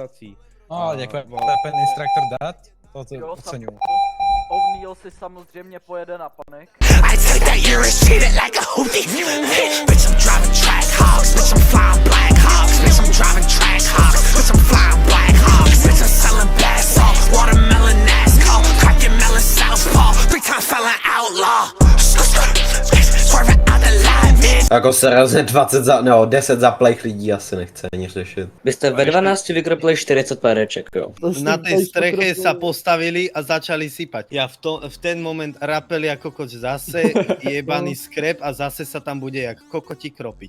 prací. No, děkuji, ten instruktor dát, to oceňuju. O'Neal si samozřejmě pojede na panek. I take that year and treat it like a hoopty. Bitch, I'm driving track hogs. Bitch, I'm flying black hogs. Bitch, I'm driving track hogs. Bitch, I'm flying black hogs. Bitch, I'm selling bad salt. Watermelon NASCAR. Cracking melon southpaw. Big time felon outlaw. Swerving out the line, bitch. Jako se razně 10 zaplejch lidí asi nechce ani řešit. Vy jste ve 12 vykropili 40 páreček, jo. Na tej streche sa postavili a začali sypať. Ja v ten moment rapel ako koč zase, jebaný skrep a zase sa tam bude jak kokoti kropiť.